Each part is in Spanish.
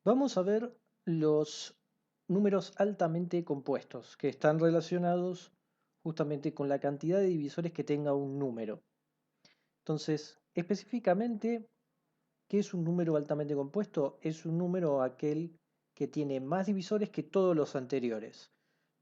Vamos a ver los números altamente compuestos, que están relacionados justamente con la cantidad de divisores que tenga un número. Entonces, específicamente, ¿qué es un número altamente compuesto? Es un número aquel que tiene más divisores que todos los anteriores.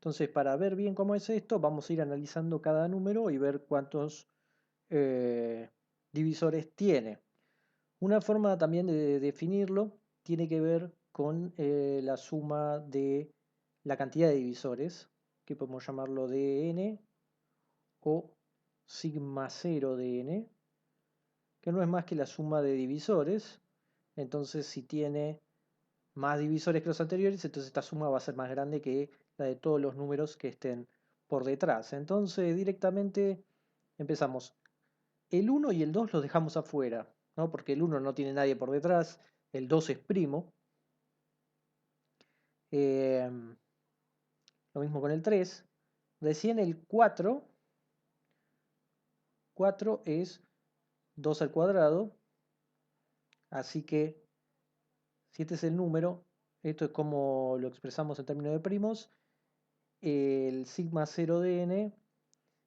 Entonces, para ver bien cómo es esto, vamos a ir analizando cada número y ver cuántos eh, divisores tiene. Una forma también de definirlo tiene que ver con la suma de la cantidad de divisores, que podemos llamarlo de n o sigma 0 de n, que no es más que la suma de divisores. Entonces, si tiene más divisores que los anteriores, entonces esta suma va a ser más grande que la de todos los números que estén por detrás. Entonces, directamente empezamos. El uno y el 2 los dejamos afuera, ¿no? Porque el uno no tiene nadie por detrás, el 2 es primo. Lo mismo con el 3. Recién el 4 es 2 al cuadrado, así que si este es el número, esto es como lo expresamos en términos de primos, el sigma 0 de n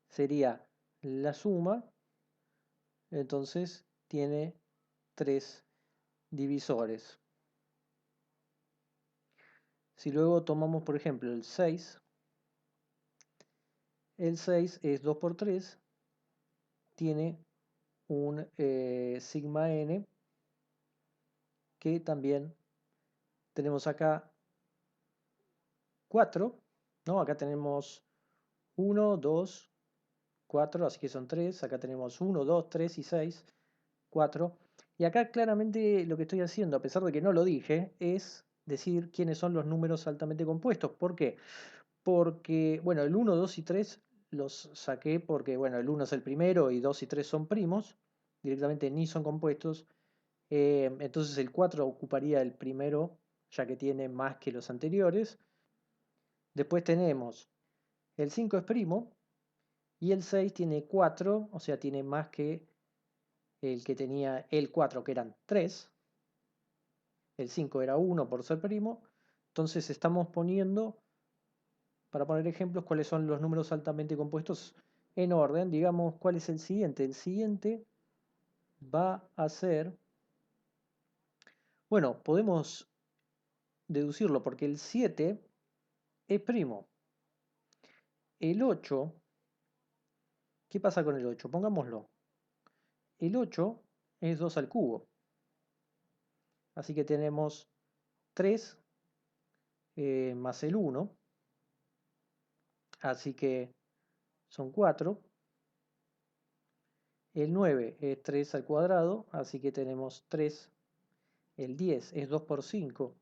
sería la suma, entonces tiene 3 divisores. Si luego tomamos, por ejemplo, el 6 es 2 por 3, tiene un sigma n que también tenemos acá 4, ¿no? Acá tenemos 1, 2, 4, así que son 3. Acá tenemos 1, 2, 3 y 6, 4. Y acá claramente lo que estoy haciendo, a pesar de que no lo dije, es decir quiénes son los números altamente compuestos. ¿Por qué? Porque, bueno, el 1, 2 y 3 los saqué porque, bueno, el 1 es el primero y 2 y 3 son primos, directamente ni son compuestos. Entonces el 4 ocuparía el primero, ya que tiene más que los anteriores. Después tenemos el 5 es primo y el 6 tiene 4, o sea, tiene más que el que tenía el 4, que eran 3. El 5 era 1 por ser primo. Entonces estamos poniendo, para poner ejemplos, cuáles son los números altamente compuestos en orden. Digamos, ¿cuál es el siguiente? El siguiente va a ser, bueno, podemos deducirlo porque el 7 es primo. El 8, ¿qué pasa con el 8? Pongámoslo. El 8 es 2 al cubo. Así que tenemos 3 más el 1. Así que son 4. El 9 es 3 al cuadrado. Así que tenemos 3. El 10 es 2 por 5.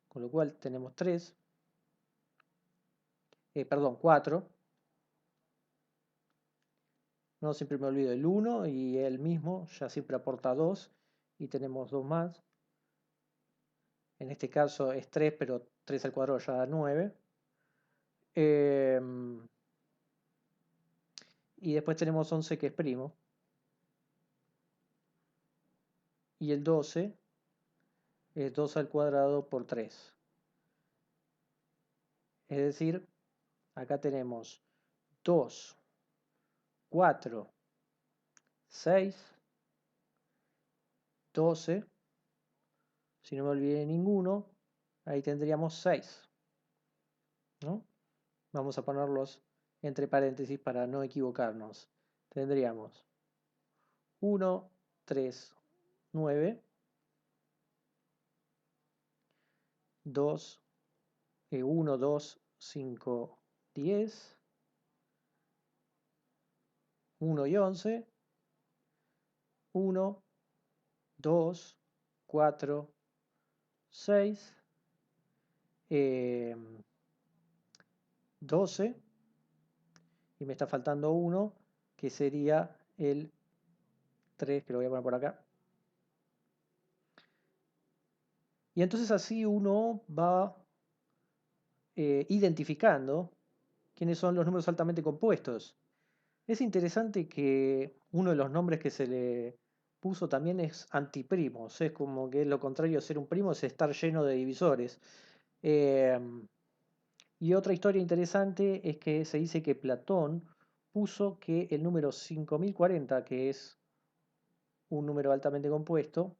Con lo cual tenemos 3. Perdón, 4. No, siempre me olvido el 1 y el mismo ya siempre aporta 2. Y tenemos 2 más. En este caso es 3, pero 3 al cuadrado ya da 9. Y después tenemos 11 que es primo. Y el 12 es 2 al cuadrado por 3. Es decir, acá tenemos 2, 4, 6, 12. Si no me olvidé ninguno, ahí tendríamos 6, ¿no? Vamos a ponerlos entre paréntesis para no equivocarnos. Tendríamos 1, 3, 9, 2, 1, 2, 5, 10, 1 y 11, 1, 2, 4, 6, 12, y me está faltando uno, que sería el 3, que lo voy a poner por acá. Y entonces así uno va identificando quiénes son los números altamente compuestos. Es interesante que uno de los nombres que se le puso también es antiprimos. Es como que lo contrario de ser un primo es estar lleno de divisores. Em, y otra historia interesante es que se dice que Platón puso que el número 5040, que es un número altamente compuesto,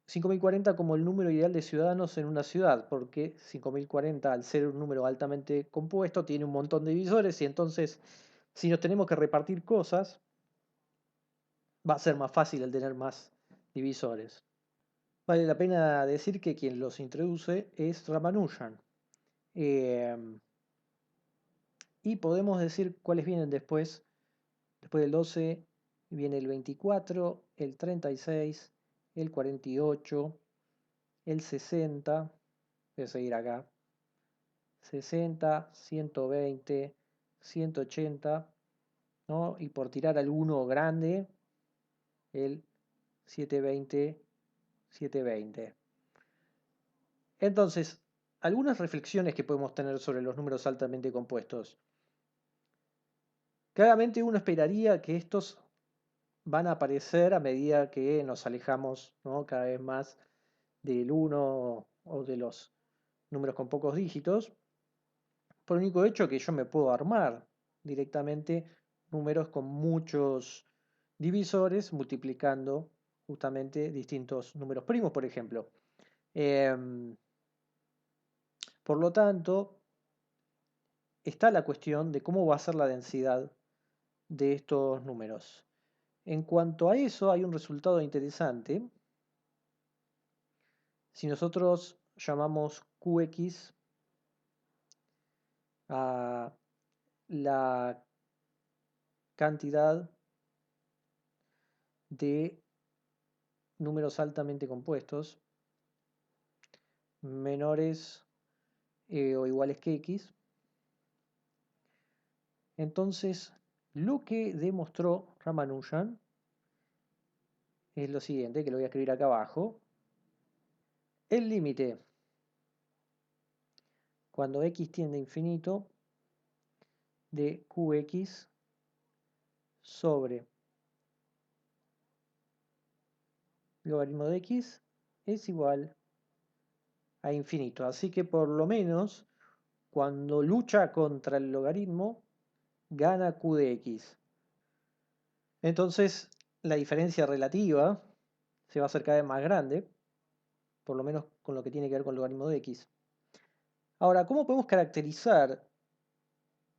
5040 como el número ideal de ciudadanos en una ciudad, porque 5040 al ser un número altamente compuesto tiene un montón de divisores y entonces si nos tenemos que repartir cosas va a ser más fácil el tener más divisores. Vale la pena decir que quien los introduce es Ramanujan. Em, y podemos decir cuáles vienen después. Después del 12 viene el 24, el 36, el 48, el 60. Voy a seguir acá. 60, 120, 180, ¿no? Y por tirar alguno grande, el 720, 720. Entonces, algunas reflexiones que podemos tener sobre los números altamente compuestos. Claramente uno esperaría que estos van a aparecer a medida que nos alejamos, ¿no?, cada vez más del 1 o de los números con pocos dígitos, por el único hecho que yo me puedo armar directamente números con muchos divisores multiplicando justamente distintos números primos, por ejemplo. Por lo tanto, está la cuestión de cómo va a ser la densidad de estos números. En cuanto a eso, hay un resultado interesante. Si nosotros llamamos Qx a la cantidad de números altamente compuestos menores o iguales que x, entonces lo que demostró Ramanujan es lo siguiente, que lo voy a escribir acá abajo. El límite cuando x tiende a infinito de Qx sobre logaritmo de x es igual a infinito. Así que por lo menos cuando lucha contra el logaritmo gana q de x. Entonces la diferencia relativa se va a hacer cada vez más grande, por lo menos con lo que tiene que ver con el logaritmo de x. Ahora, ¿cómo podemos caracterizar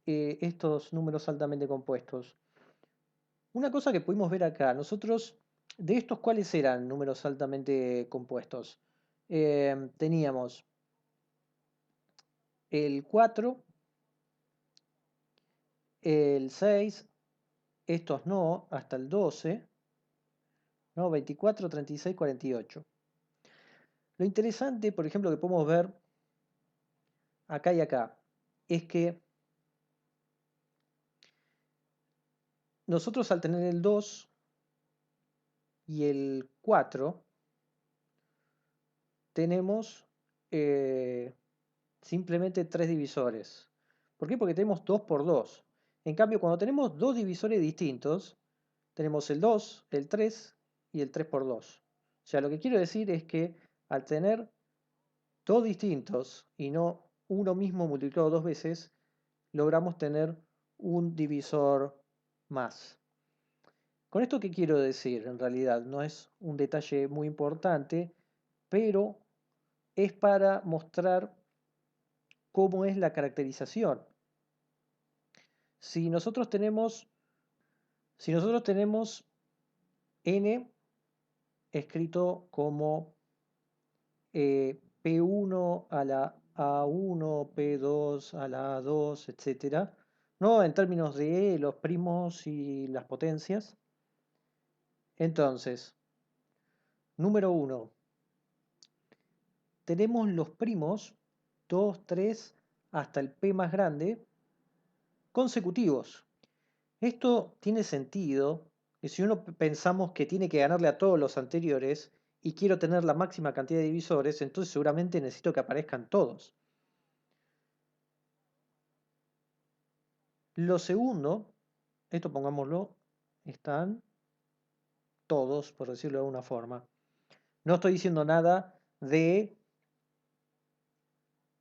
estos números altamente compuestos? Una cosa que pudimos ver acá, nosotros, de estos, ¿cuáles eran números altamente compuestos? Teníamos el 4, el 6, estos no, hasta el 12, ¿no? 24, 36, 48. Lo interesante, por ejemplo, que podemos ver acá y acá, es que nosotros al tener el 2 y el 4, tenemos simplemente 3 divisores. ¿Por qué? Porque tenemos 2 por 2. En cambio, cuando tenemos dos divisores distintos, tenemos el 2, el 3 y el 3 por 2. O sea, lo que quiero decir es que al tener dos distintos y no uno mismo multiplicado dos veces, logramos tener un divisor más. ¿Con esto qué quiero decir? En realidad no es un detalle muy importante, pero es para mostrar cómo es la caracterización. Si nosotros tenemos, si nosotros tenemos n escrito como P1 a la A1, P2 a la A2, etcétera, ¿no? En términos de los primos y las potencias. Entonces, número 1, tenemos los primos 2, 3 hasta el P más grande consecutivos. Esto tiene sentido que si uno pensamos que tiene que ganarle a todos los anteriores y quiero tener la máxima cantidad de divisores, entonces seguramente necesito que aparezcan todos. Lo segundo, esto pongámoslo, están todos, por decirlo de alguna forma. No estoy diciendo nada de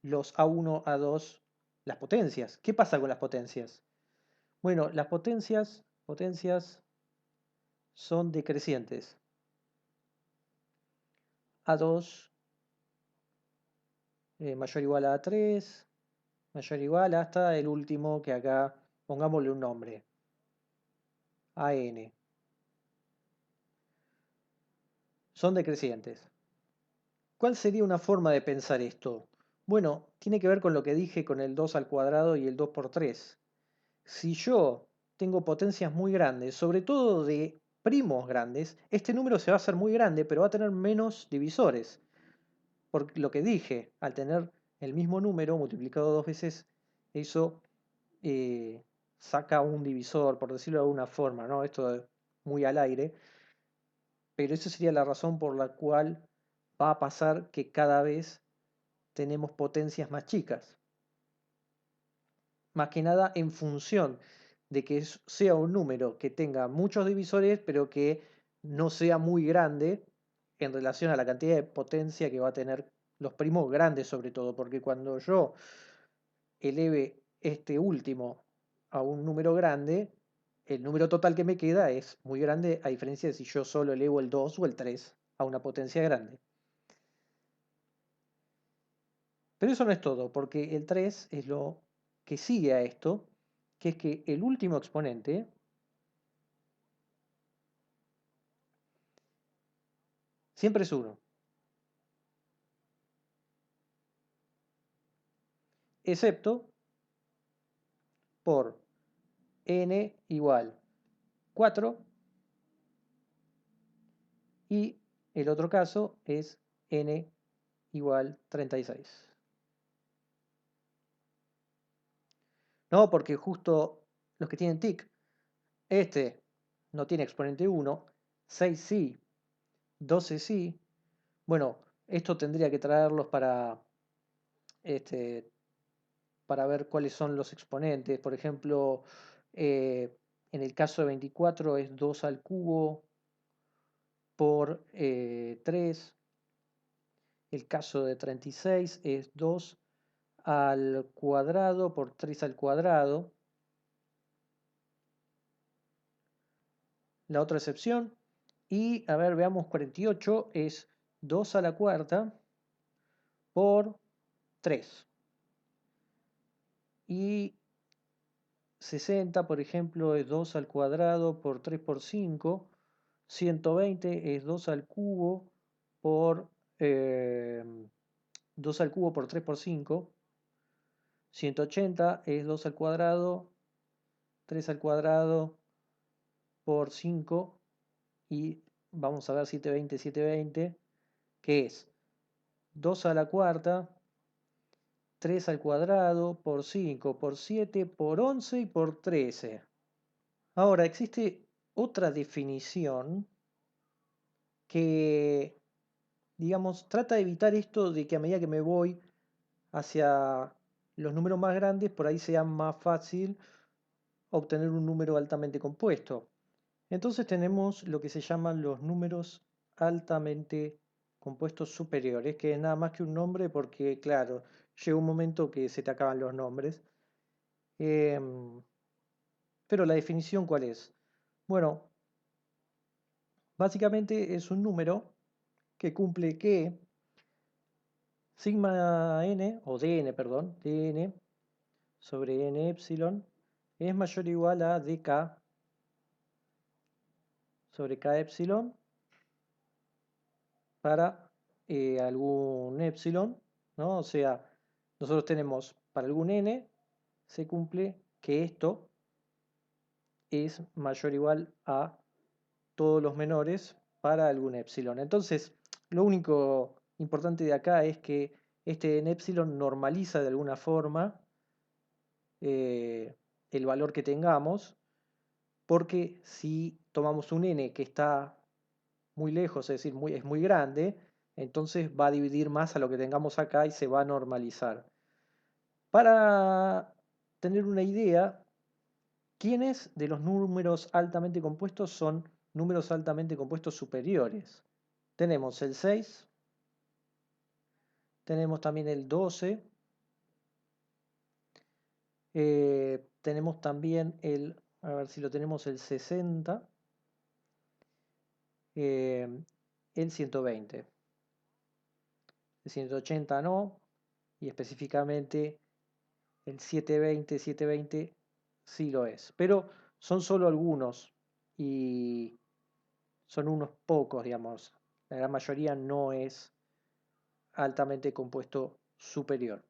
los A1, A2, las potencias. ¿Qué pasa con las potencias? Bueno, las potencias son decrecientes. A2 mayor o igual a A3, mayor o igual hasta el último que acá pongámosle un nombre. AN. Son decrecientes. ¿Cuál sería una forma de pensar esto? Bueno, tiene que ver con lo que dije con el 2 al cuadrado y el 2 por 3. Si yo tengo potencias muy grandes, sobre todo de primos grandes, este número se va a hacer muy grande, pero va a tener menos divisores. Por lo que dije, al tener el mismo número multiplicado dos veces, eso saca un divisor, por decirlo de alguna forma, ¿no? Esto es muy al aire, pero esa sería la razón por la cual va a pasar que cada vez tenemos potencias más chicas. Más que nada en función de que sea un número que tenga muchos divisores, pero que no sea muy grande en relación a la cantidad de potencia que va a tener los primos grandes sobre todo, porque cuando yo eleve este último a un número grande, el número total que me queda es muy grande, a diferencia de si yo solo elevo el 2 o el 3 a una potencia grande. Pero eso no es todo, porque el 3 es lo que sigue a esto, que es que el último exponente siempre es 1, excepto por n igual 4 y el otro caso es n igual 36. No, porque justo los que tienen tic, este no tiene exponente 1, 6 sí, 12 sí. Bueno, esto tendría que traerlos este, para ver cuáles son los exponentes. Por ejemplo, en el caso de 24 es 2 al cubo por 3. El caso de 36 es 2 al cuadrado por 3 al cuadrado. La otra excepción. Y, a ver, veamos, 48 es 2 a la cuarta por 3. Y 60, por ejemplo, es 2 al cuadrado por 3 por 5. 120 es 2 al cubo por 2 al cubo por 3 por 5. 180 es 2 al cuadrado, 3 al cuadrado por 5. Y vamos a ver 720, 720, que es 2 a la cuarta, 3 al cuadrado por 5 por 7 por 11 y por 13. Ahora, existe otra definición que, digamos, trata de evitar esto de que a medida que me voy hacia los números más grandes, por ahí sea más fácil obtener un número altamente compuesto. Entonces tenemos lo que se llaman los números altamente compuestos superiores, que es nada más que un nombre porque, claro, llega un momento que se te acaban los nombres. Em, pero la definición, ¿cuál es? Bueno, básicamente es un número que cumple que sigma n, o dn, perdón, dn sobre n epsilon es mayor o igual a dk sobre k epsilon para algún epsilon, ¿no? O sea, nosotros tenemos para algún n, se cumple que esto es mayor o igual a todos los menores para algún epsilon. Entonces, lo único importante de acá es que este n epsilon normaliza de alguna forma el valor que tengamos, porque si tomamos un n que está muy lejos, es decir, es muy grande, entonces va a dividir más a lo que tengamos acá y se va a normalizar. Para tener una idea, ¿quiénes de los números altamente compuestos son números altamente compuestos superiores. Tenemos el 6, tenemos también el 12, tenemos también a ver si lo tenemos, el 60, eh, el 120. El 180 no, y específicamente el 720 sí lo es. Pero son solo algunos y son unos pocos, digamos. La gran mayoría no es altamente compuesto superior.